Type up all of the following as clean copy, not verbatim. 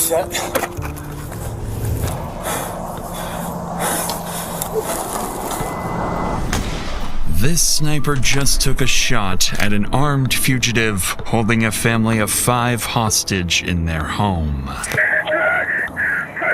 Set. This sniper just took a shot at an armed fugitive holding a family of 5 hostage in their home. My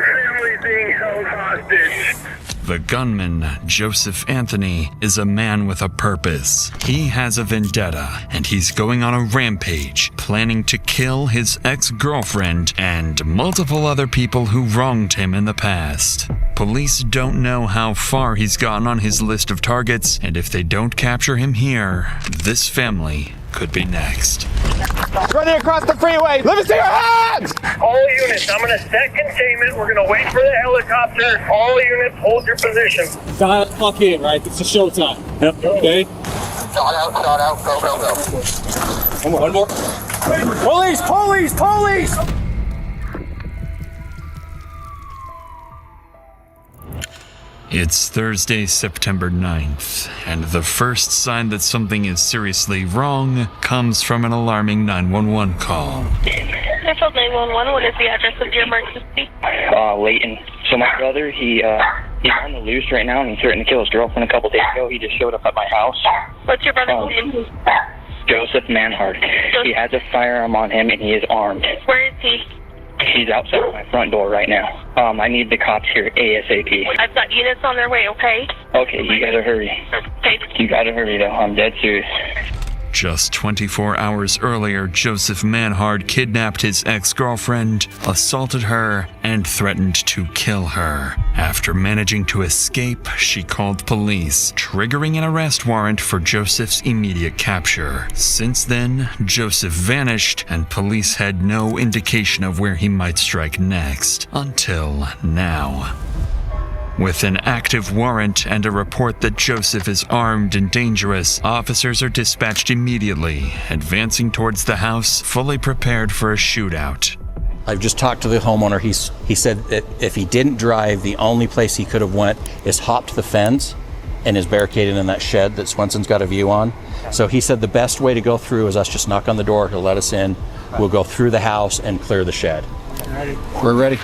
family's being held hostage. The gunman, Joseph Anthony, is a man with a purpose. He has a vendetta, and he's going on a rampage, planning to kill his ex-girlfriend and multiple other people who wronged him in the past. Police don't know how far he's gotten on his list of targets, and if they don't capture him here, this family could be next. Running across the freeway! Let me see your hands! All units, I'm gonna set containment. We're gonna wait for the helicopter. All units, hold your position. Lock in, right? It's a showtime. Yep. Okay. Shot out, go, go, go. One more. Police, police, police! It's Thursday, September 9th, and the first sign that something is seriously wrong comes from an alarming 911 call. Sheffield 911, what is the address of your emergency? Leighton. So my brother, he's on the loose right now, and he threatened to kill his girlfriend a couple days ago. He just showed up at my house. What's your brother's name? Joseph Manhart. He has a firearm on him, and he is armed. Where is he? He's outside my front door right now. I need the cops here ASAP. I've got units on their way, okay? Okay, you gotta hurry. Okay. You gotta hurry, though. I'm dead serious. Just 24 hours earlier, Joseph Manhart kidnapped his ex-girlfriend, assaulted her, and threatened to kill her. After managing to escape, she called police, triggering an arrest warrant for Joseph's immediate capture. Since then, Joseph vanished, and police had no indication of where he might strike next, until now. With an active warrant and a report that Joseph is armed and dangerous, officers are dispatched immediately, advancing towards the house, fully prepared for a shootout. I've just talked to the homeowner. He said that if he didn't drive, the only place he could have went is hopped the fence and is barricaded in that shed that Swenson's got a view on. So he said the best way to go through is us just knock on the door, he'll let us in, we'll go through the house and clear the shed. Ready? We're ready.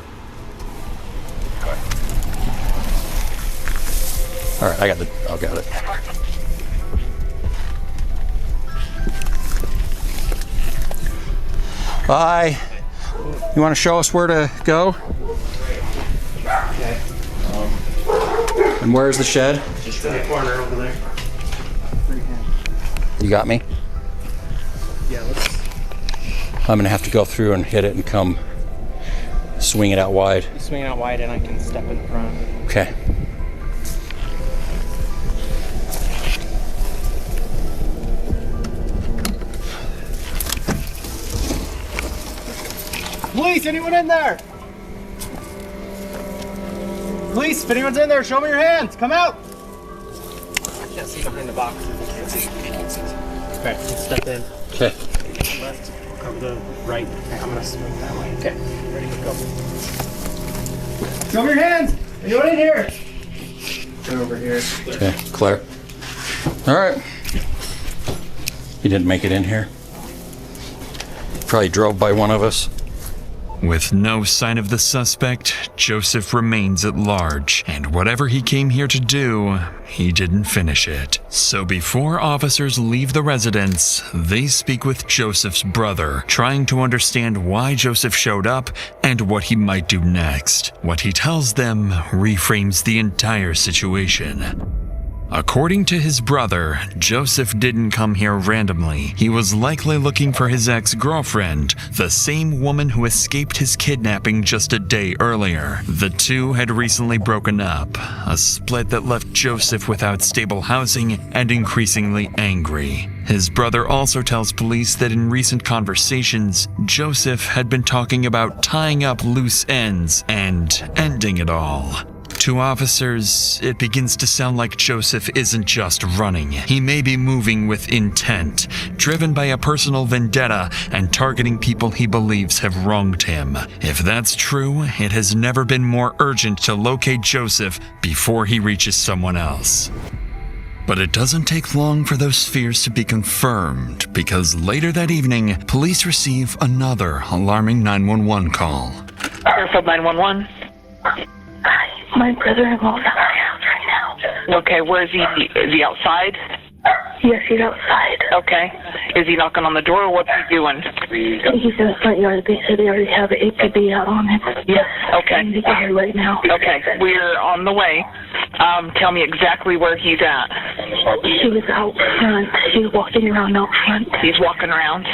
All right, I got it. Bye. You want to show us where to go? Okay. And where's the shed? Just in the corner over there. You got me? Yeah, let's I'm gonna have to go through and hit it and come swing it out wide. swing out wide and I can step in front. Okay. Police, anyone in there? Police, if anyone's in there, show me your hands. Come out. I can't see behind the box. Okay, let's step in. Okay. Left, cover the right. Okay, I'm gonna swing that way. Okay, ready to go. Show me your hands. Anyone in here? Go over here. Okay, clear. All right. He didn't make it in here. Probably drove by one of us. With no sign of the suspect, Joseph remains at large, and whatever he came here to do, he didn't finish it. So before officers leave the residence, they speak with Joseph's brother, trying to understand why Joseph showed up and what he might do next. What he tells them reframes the entire situation. According to his brother, Joseph didn't come here randomly. He was likely looking for his ex-girlfriend, the same woman who escaped his kidnapping just a day earlier. The two had recently broken up, a split that left Joseph without stable housing and increasingly angry. His brother also tells police that in recent conversations, Joseph had been talking about tying up loose ends and ending it all. To officers, it begins to sound like Joseph isn't just running. He may be moving with intent, driven by a personal vendetta and targeting people he believes have wronged him. If that's true, it has never been more urgent to locate Joseph before he reaches someone else. But it doesn't take long for those fears to be confirmed, because later that evening, police receive another alarming 911 call. Fairfield 911. My brother-in-law's at my house right now. Okay, where is he? Is he outside? Yes, he's outside. Okay. Is he knocking on the door or what's he doing? He's in the front yard. They said they already have an APB out on him. Yes. Okay. I need to get here right now. Okay, we're on the way. Tell me exactly where he's at. She was out front. She was walking around out front. He's walking around.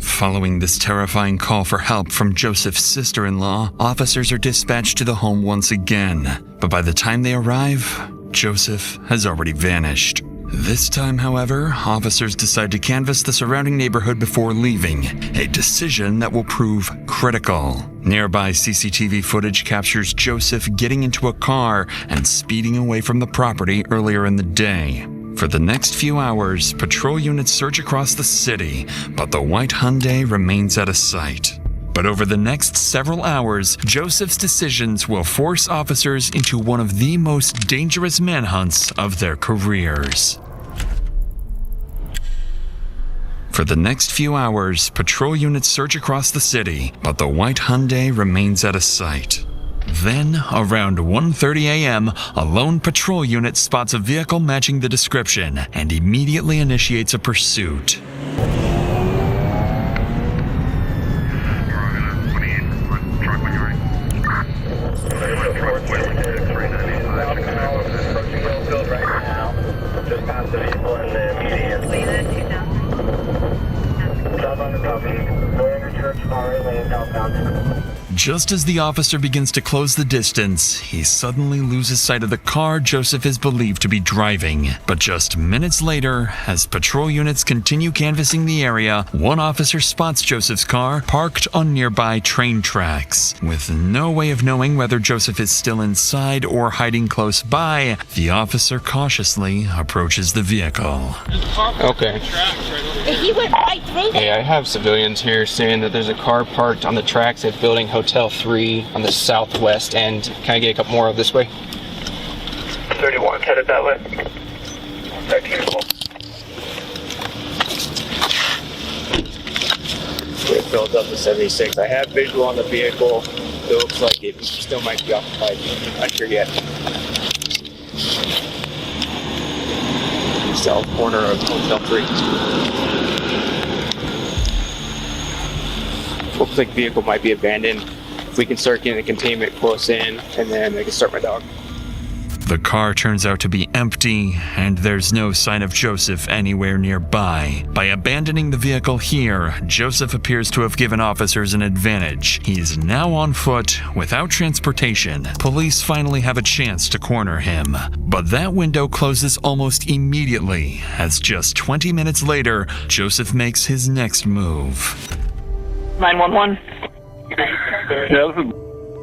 Following this terrifying call for help from Joseph's sister-in-law, officers are dispatched to the home once again. But by the time they arrive, Joseph has already vanished. This time, however, officers decide to canvass the surrounding neighborhood before leaving, a decision that will prove critical. Nearby CCTV footage captures Joseph getting into a car and speeding away from the property earlier in the day. For the next few hours, patrol units search across the city, but the white Hyundai remains out of sight. But over the next several hours, Joseph's decisions will force officers into one of the most dangerous manhunts of their careers. For the next few hours, patrol units search across the city, but the white Hyundai remains out of sight. Then, around 1:30 a.m., a lone patrol unit spots a vehicle matching the description and immediately initiates a pursuit. Just as the officer begins to close the distance, he suddenly loses sight of the car Joseph is believed to be driving. But just minutes later, as patrol units continue canvassing the area, one officer spots Joseph's car parked on nearby train tracks. With no way of knowing whether Joseph is still inside or hiding close by, the officer cautiously approaches the vehicle. Okay. He went right through there. Hey, I have civilians here saying that there's a car parked on the tracks at Building Hotel 3 on the southwest end. Can I get a couple more of this way? 31 headed that way. 13 It fills up to 76. I have visual on the vehicle. It looks like it still might be occupied. Not sure yet. South corner of Hotel 3. Looks like the vehicle might be abandoned. If we can start getting the containment close in, and then I can start my dog. The car turns out to be empty, and there's no sign of Joseph anywhere nearby. By abandoning the vehicle here, Joseph appears to have given officers an advantage. He's now on foot, without transportation. Police finally have a chance to corner him. But that window closes almost immediately, as just 20 minutes later, Joseph makes his next move. 911. Yeah, this is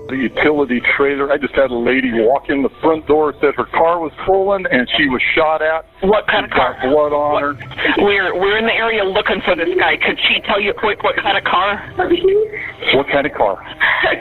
the utility trailer. I just had a lady walk in the front door, said her car was stolen and she was shot at. What kind of car? Got blood on her. We're in the area looking for this guy. Could she tell you quick what kind of car? What kind of car?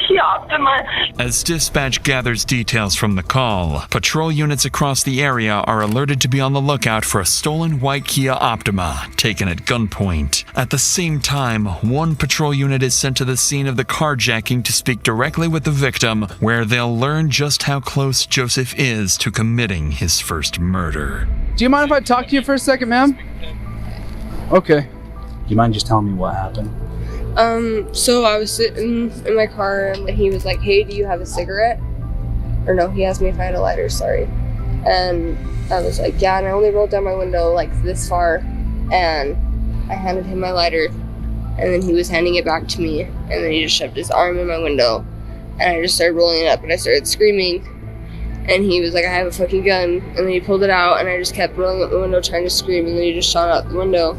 Kia Optima. As dispatch gathers details from the call, patrol units across the area are alerted to be on the lookout for a stolen white Kia Optima, taken at gunpoint. At the same time, one patrol unit is sent to the scene of the carjacking to speak directly with the victim, where they'll learn just how close Joseph is to committing his first murder. Do you mind if I talk to you for a second, ma'am? Okay. Do you mind just telling me what happened? So I was sitting in my car and he was like, hey, do you have a cigarette? Or no, he asked me if I had a lighter, sorry. And I was like, yeah, and I only rolled down my window like this far, and I handed him my lighter, and then he was handing it back to me, and then he just shoved his arm in my window, and I just started rolling it up, and I started screaming, and he was like, I have a fucking gun, and then he pulled it out, and I just kept rolling up the window trying to scream, and then he just shot out the window,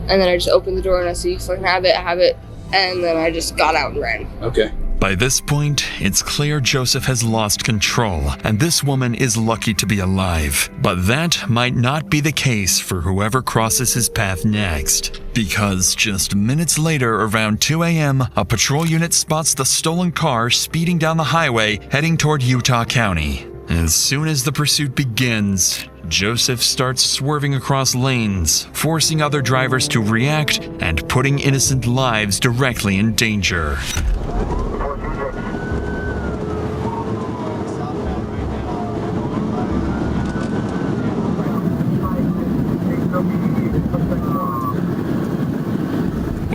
and then I just opened the door, and I said, you fucking have it, and then I just got out and ran. Okay. By this point, it's clear Joseph has lost control, and this woman is lucky to be alive. But that might not be the case for whoever crosses his path next. Because just minutes later, around 2 a.m., a patrol unit spots the stolen car speeding down the highway, heading toward Utah County. As soon as the pursuit begins, Joseph starts swerving across lanes, forcing other drivers to react and putting innocent lives directly in danger.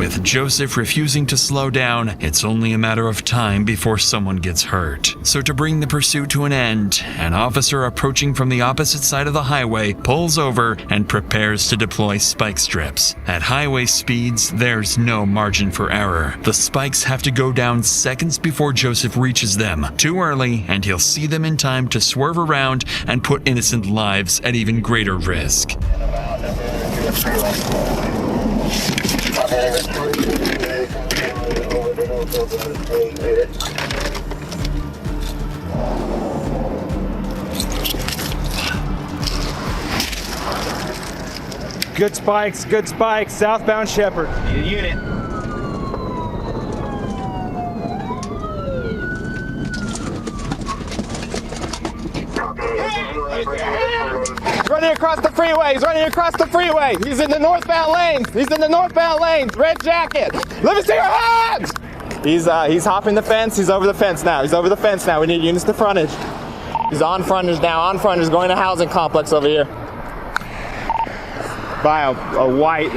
With Joseph refusing to slow down, it's only a matter of time before someone gets hurt. So to bring the pursuit to an end, an officer approaching from the opposite side of the highway pulls over and prepares to deploy spike strips. At highway speeds, there's no margin for error. The spikes have to go down seconds before Joseph reaches them. Too early, and he'll see them in time to swerve around and put innocent lives at even greater risk. Good spikes, southbound Shepherd. Need a unit. He's running across the freeway. He's in the northbound lanes. Red jacket. Let me see your hands. He's hopping the fence. He's over the fence now. We need units to frontage. He's on frontage now. Going to housing complex over here. By a white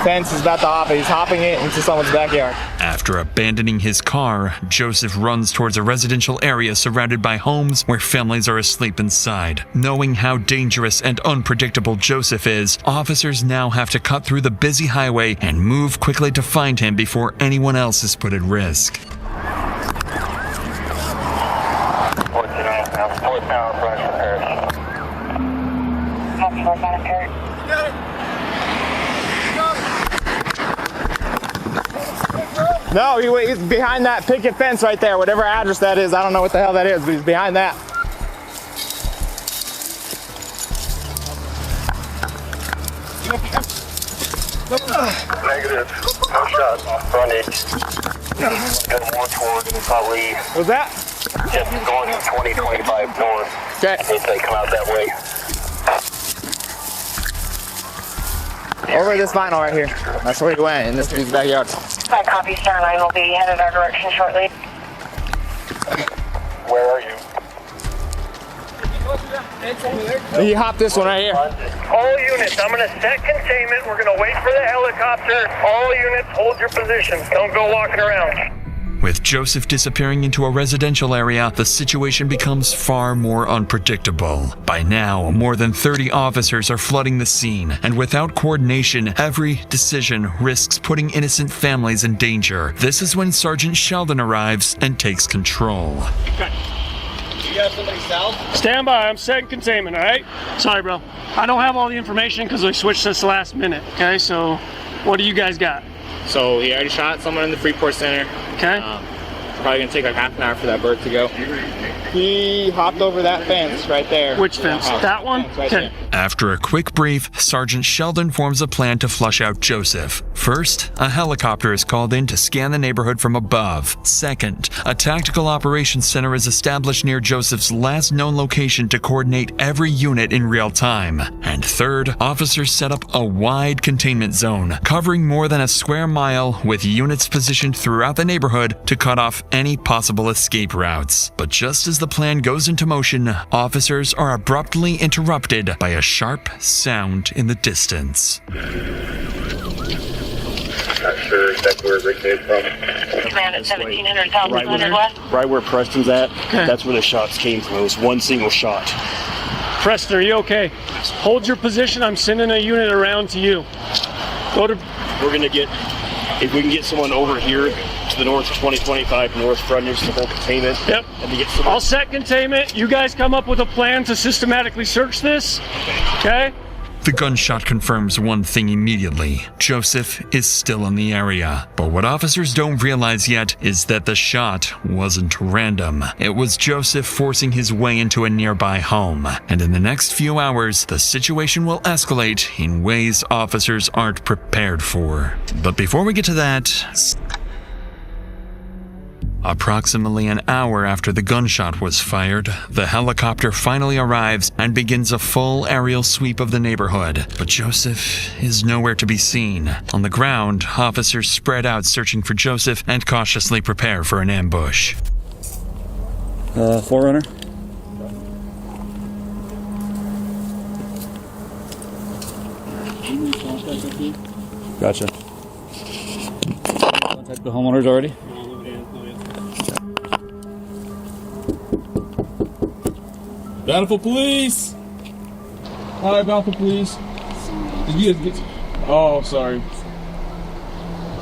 fence. He's about to hop it. He's hopping it into someone's backyard. After abandoning his car, Joseph runs towards a residential area surrounded by homes where families are asleep inside. Knowing how dangerous and unpredictable Joseph is, officers now have to cut through the busy highway and move quickly to find him before anyone else is put at risk. No, he's behind that picket fence right there, whatever address that is. I don't know what the hell that is, but he's behind that. Negative. No shots on frontage. Go more toward probably. What's that? Just going 20-25 north. Okay. In case they come out that way. Over this vinyl right here. That's where he went, in this dude's backyard. My copy, Star 9 will be headed our direction shortly. Where are you? He hopped this one right here. All units, I'm going to set containment. We're going to wait for the helicopter. All units, hold your positions. Don't go walking around. With Joseph disappearing into a residential area, the situation becomes far more unpredictable. By now, more than 30 officers are flooding the scene, and without coordination, every decision risks putting innocent families in danger. This is when Sergeant Sheldon arrives and takes control. You got somebody south? Stand by, I'm setting containment, all right? Sorry, bro. I don't have all the information because we switched this last minute, okay? So, what do you guys got? So he already shot someone in the Freeport Center. Okay. Probably gonna take like half an hour for that bird to go. He hopped over that fence right there. Which fence? That one? Okay. After a quick brief, Sergeant Sheldon forms a plan to flush out Joseph. First, a helicopter is called in to scan the neighborhood from above. Second, a tactical operations center is established near Joseph's last known location to coordinate every unit in real time. And third, officers set up a wide containment zone, covering more than a square mile, with units positioned throughout the neighborhood to cut off any possible escape routes. But just as the plan goes into motion, officers are abruptly interrupted by a sharp sound in the distance. Not sure exactly where Rick came from. Command at 1700 South West. Right where Preston's at, that's where the shots came from. It was one single shot. Preston, are you okay? Hold your position. I'm sending a unit around to you. We're gonna get, if we can get someone over here to the north, 2025 north frontage to hold containment. Yep. And to get someone. I'll set containment. You guys come up with a plan to systematically search this. Okay? The gunshot confirms one thing immediately. Joseph is still in the area. But what officers don't realize yet is that the shot wasn't random. It was Joseph forcing his way into a nearby home. And in the next few hours, the situation will escalate in ways officers aren't prepared for. But before we get to that, approximately an hour after the gunshot was fired, the helicopter finally arrives and begins a full aerial sweep of the neighborhood. But Joseph is nowhere to be seen. On the ground, officers spread out searching for Joseph and cautiously prepare for an ambush. Forerunner? Gotcha. The homeowners already? Bountiful Police! Hi, Bountiful Police. Did you guys get... Oh, sorry.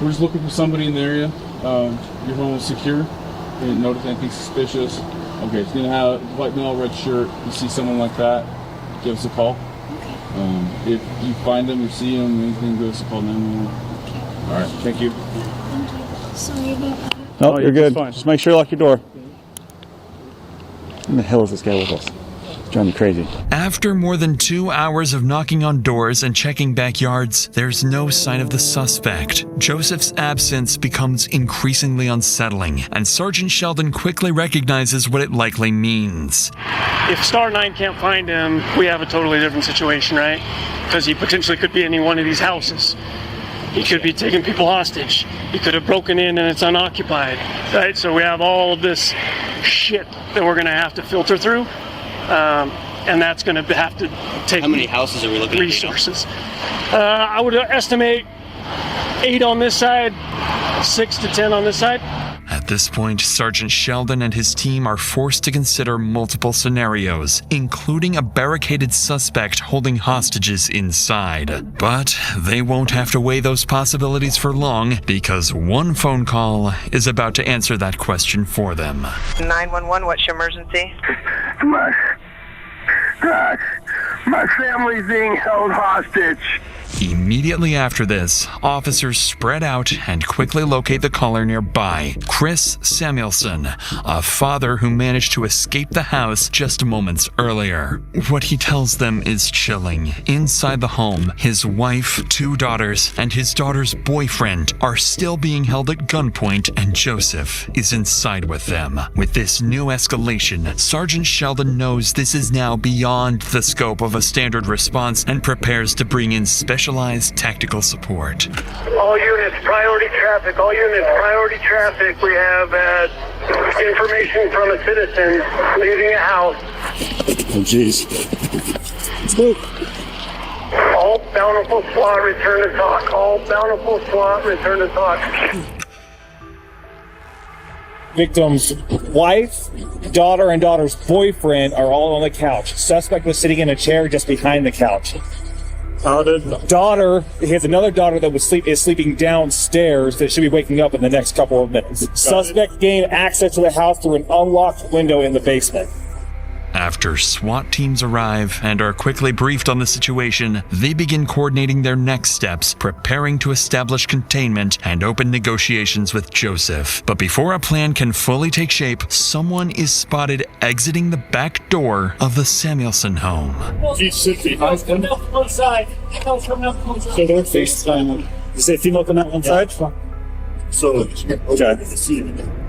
We're just looking for somebody in the area. Your home is secure. We didn't notice anything suspicious. Okay, so you have white male, red shirt. You see someone like that, give us a call. If you find them, you see them, anything, give us a call. 911. All right, thank you. Sorry about that. No, you're good. Just make sure you lock your door. Who the hell is this guy with us? Driving me crazy. After more than 2 hours of knocking on doors and checking backyards, there's no sign of the suspect. Joseph's absence becomes increasingly unsettling, and Sergeant Sheldon quickly recognizes what it likely means. If Star 9 can't find him, we have a totally different situation, right? Because he potentially could be in any one of these houses. He could be taking people hostage. He could have broken in and it's unoccupied, right? So we have all of this shit that we're going to have to filter through. And that's going to have to take. How many houses are we looking at? Resources. I would estimate 8 on this side, 6 to 10 on this side. At this point, Sergeant Sheldon and his team are forced to consider multiple scenarios, including a barricaded suspect holding hostages inside. But they won't have to weigh those possibilities for long, because one phone call is about to answer that question for them. 911, what's your emergency? My family's being held hostage. Immediately after this, officers spread out and quickly locate the caller nearby, Chris Samuelson, a father who managed to escape the house just moments earlier. What he tells them is chilling. Inside the home, his wife, 2 daughters, and his daughter's boyfriend are still being held at gunpoint, and Joseph is inside with them. With this new escalation, Sergeant Sheldon knows this is now beyond the scope of a standard response and prepares to bring in specialized tactical support. All units, priority traffic. All units, priority traffic. We have information from a citizen leaving a house. Oh, jeez. Let's move. All Bountiful SWAT, return to talk. All Bountiful SWAT, return to talk. Victim's wife, daughter, and daughter's boyfriend are all on the couch. Suspect was sitting in a chair just behind the couch. Daughter, he has another daughter that is sleeping downstairs that should be waking up in the next couple of minutes. Suspect gained access to the house through an unlocked window in the basement. After SWAT teams arrive and are quickly briefed on the situation, they begin coordinating their next steps, preparing to establish containment and open negotiations with Joseph. But before a plan can fully take shape, someone is spotted exiting the back door of the Samuelson home. He should be. Coming out from one side. So they're FaceTime. You say female coming out one side? So, okay.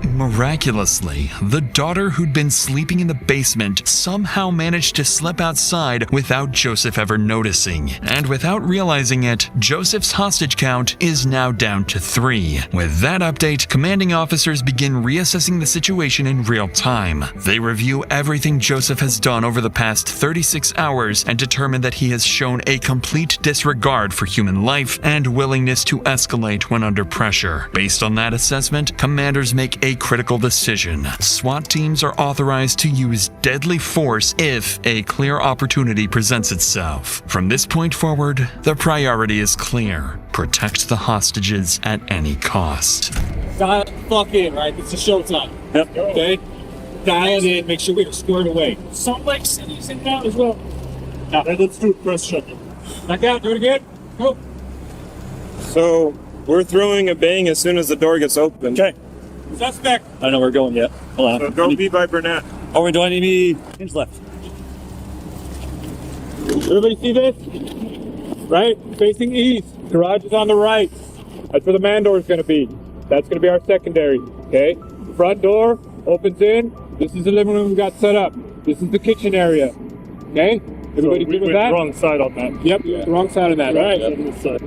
Miraculously, the daughter who'd been sleeping in the basement somehow managed to slip outside without Joseph ever noticing. And without realizing it, Joseph's hostage count is now down to 3. With that update, commanding officers begin reassessing the situation in real time. They review everything Joseph has done over the past 36 hours and determine that he has shown a complete disregard for human life and willingness to escalate when under pressure. Based on that assessment, commanders make a critical decision. SWAT teams are authorized to use deadly force if a clear opportunity presents itself. From this point forward, the priority is clear. Protect the hostages at any cost. Dial the fuck in, right? It's a showtime. Yep. Okay? Dial in, make sure we're squared away. Salt Lake City's in town as well. Now, let's do it press check. Back out, do it again. Go. So, we're throwing a bang as soon as the door gets open. Okay. Suspect. I don't know where we're going yet. Hold on. So go be by Burnett. Oh, we're doing any hinge left. Everybody see this? Right? Facing east. Garage is on the right. That's where the man door is going to be. That's going to be our secondary. Okay? Front door opens in. This is the living room we got set up. This is the kitchen area. Okay? Everybody good with that? Wrong side on that. Yep, the wrong side on that. Right.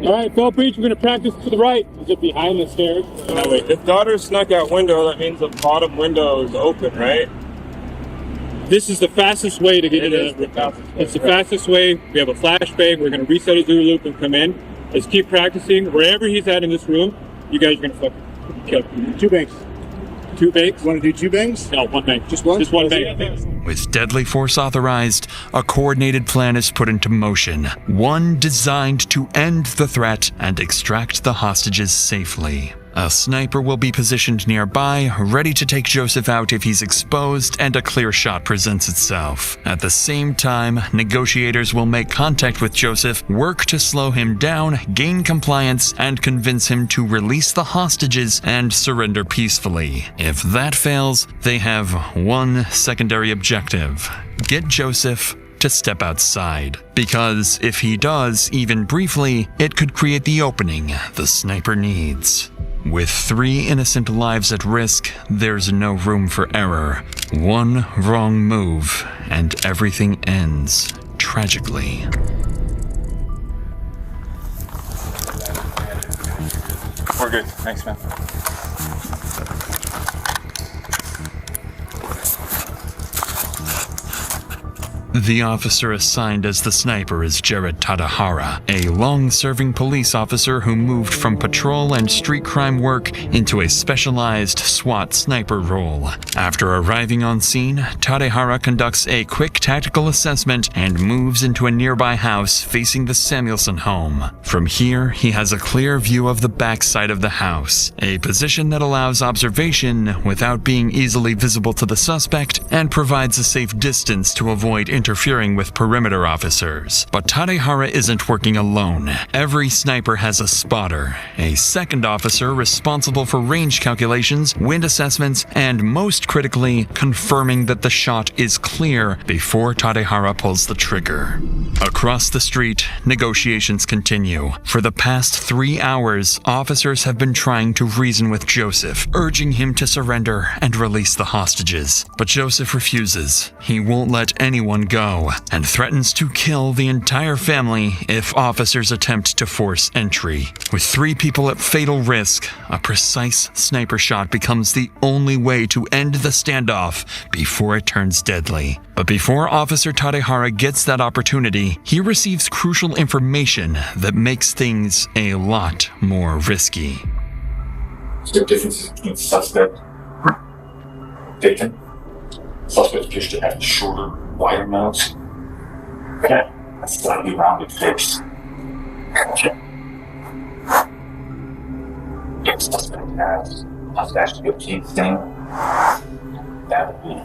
All right, Phil Breach, we're going to practice to the right. Is it behind the stairs? Now wait, if daughter snuck out window, that means the bottom window is open, right? This is the fastest way to get in. It's the fastest way. We have a flashbang. We're going to reset a Zulu loop and come in. Let's keep practicing. Wherever he's at in this room, you guys are going to fucking Okay. 2 bangs. 2 bangs? Want to do 2 bangs? No, 1 bang. Just one? Just 1 bang. With deadly force authorized, a coordinated plan is put into motion, one designed to end the threat and extract the hostages safely. A sniper will be positioned nearby, ready to take Joseph out if he's exposed and a clear shot presents itself. At the same time, negotiators will make contact with Joseph, work to slow him down, gain compliance, and convince him to release the hostages and surrender peacefully. If that fails, they have one secondary objective: get Joseph to step outside. Because if he does, even briefly, it could create the opening the sniper needs. With 3 innocent lives at risk, there's no room for error. One wrong move, and everything ends tragically. We're good. Thanks, man. The officer assigned as the sniper is Jared Tadahara, a long-serving police officer who moved from patrol and street crime work into a specialized SWAT sniper role. After arriving on scene, Tadahara conducts a quick tactical assessment and moves into a nearby house facing the Samuelson home. From here, he has a clear view of the backside of the house, a position that allows observation without being easily visible to the suspect and provides a safe distance to avoid interfering with perimeter officers. But Tadahara isn't working alone. Every sniper has a spotter, a second officer responsible for range calculations, wind assessments, and most critically, confirming that the shot is clear before Tadahara pulls the trigger. Across the street, negotiations continue. For the past 3 hours, officers have been trying to reason with Joseph, urging him to surrender and release the hostages. But Joseph refuses. He won't let anyone go, and threatens to kill the entire family if officers attempt to force entry. With 3 people at fatal risk, a precise sniper shot becomes the only way to end the standoff before it turns deadly. But before Officer Tadahara gets that opportunity, he receives crucial information that makes things a lot more risky. Is there differences between suspect taken? Suspect appears to have shorter, wider mouths. Okay, a slightly rounded face. Okay. If suspect has a mustache to be a key thing, that would be.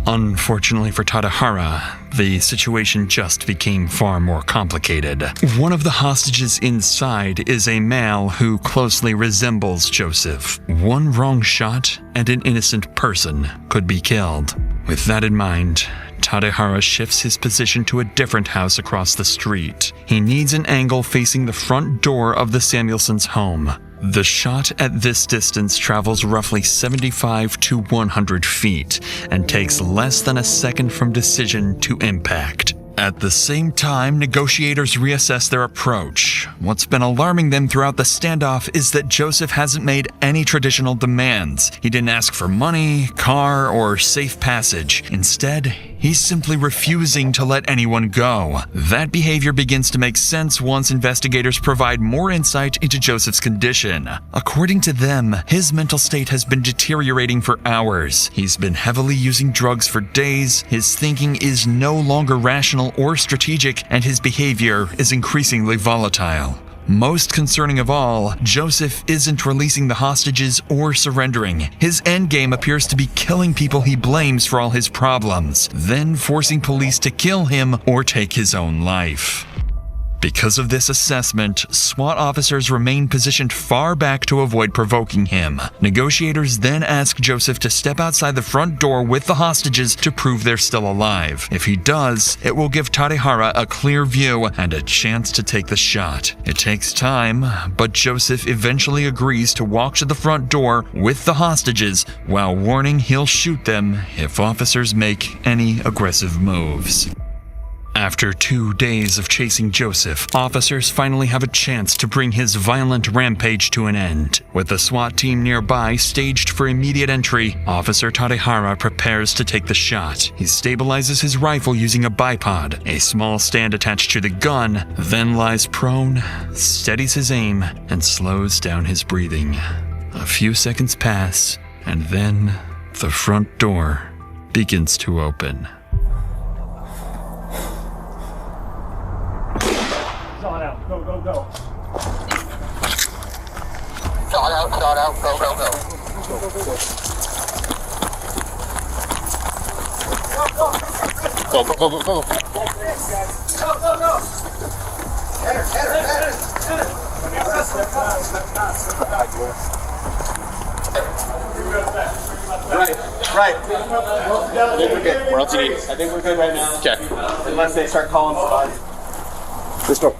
Unfortunately for Tadahara, the situation just became far more complicated. One of the hostages inside is a male who closely resembles Joseph. One wrong shot and an innocent person could be killed. With that in mind, Tadahara shifts his position to a different house across the street. He needs an angle facing the front door of the Samuelsons' home. The shot at this distance travels roughly 75 to 100 feet and takes less than a second from decision to impact. At the same time, negotiators reassess their approach. What's been alarming them throughout the standoff is that Joseph hasn't made any traditional demands. He didn't ask for money, car, or safe passage. Instead, he's simply refusing to let anyone go. That behavior begins to make sense once investigators provide more insight into Joseph's condition. According to them, his mental state has been deteriorating for hours. He's been heavily using drugs for days, his thinking is no longer rational or strategic, and his behavior is increasingly volatile. Most concerning of all, Joseph isn't releasing the hostages or surrendering. His endgame appears to be killing people he blames for all his problems, then forcing police to kill him or take his own life. Because of this assessment, SWAT officers remain positioned far back to avoid provoking him. Negotiators then ask Joseph to step outside the front door with the hostages to prove they're still alive. If he does, it will give Tadahara a clear view and a chance to take the shot. It takes time, but Joseph eventually agrees to walk to the front door with the hostages while warning he'll shoot them if officers make any aggressive moves. After 2 days of chasing Joseph, officers finally have a chance to bring his violent rampage to an end. With the SWAT team nearby staged for immediate entry, Officer Tadehara prepares to take the shot. He stabilizes his rifle using a bipod, a small stand attached to the gun, then lies prone, steadies his aim, and slows down his breathing. A few seconds pass, and then the front door begins to open. Shot out, go, go, go. Shot out, go, go, go. Go, go, go, go, go. Go, go, go. Enter. Right. I think we're good. Where else you need? I think we're good right now. Okay. Unless they start calling somebody. This door.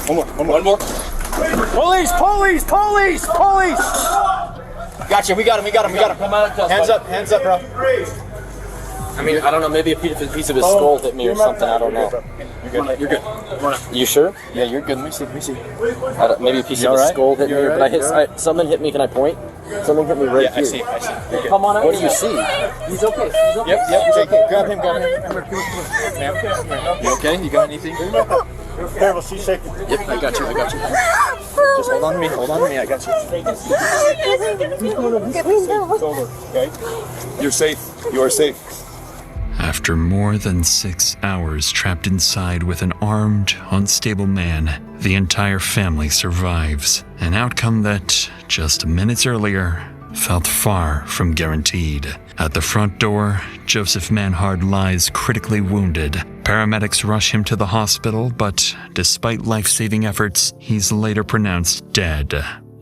One more. Police! Gotcha, we got him. Hands up, bro. I mean, I don't know, maybe a piece of his skull hit me or something, I don't know. You're good. You sure? Yeah, you're good. Let me see. Maybe a piece of his skull hit me, but something hit me, can I point? Something hit me right here. I see. Come on out. What do you see? He's okay. Yep. Grab him. You okay? You got anything? Careful, she's shaking. Yep, I got you. Just hold on to me. I got you. Okay? You're safe. You are safe. After more than 6 hours trapped inside with an armed, unstable man, the entire family survives. An outcome that, just minutes earlier, felt far from guaranteed. At the front door, Joseph Manhard lies critically wounded. Paramedics rush him to the hospital, but despite life-saving efforts, he's later pronounced dead.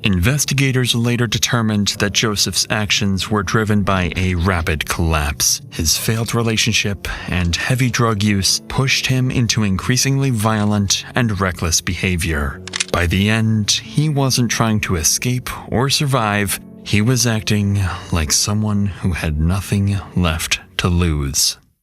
Investigators later determined that Joseph's actions were driven by a rapid collapse. His failed relationship and heavy drug use pushed him into increasingly violent and reckless behavior. By the end, he wasn't trying to escape or survive. He was acting like someone who had nothing left to lose.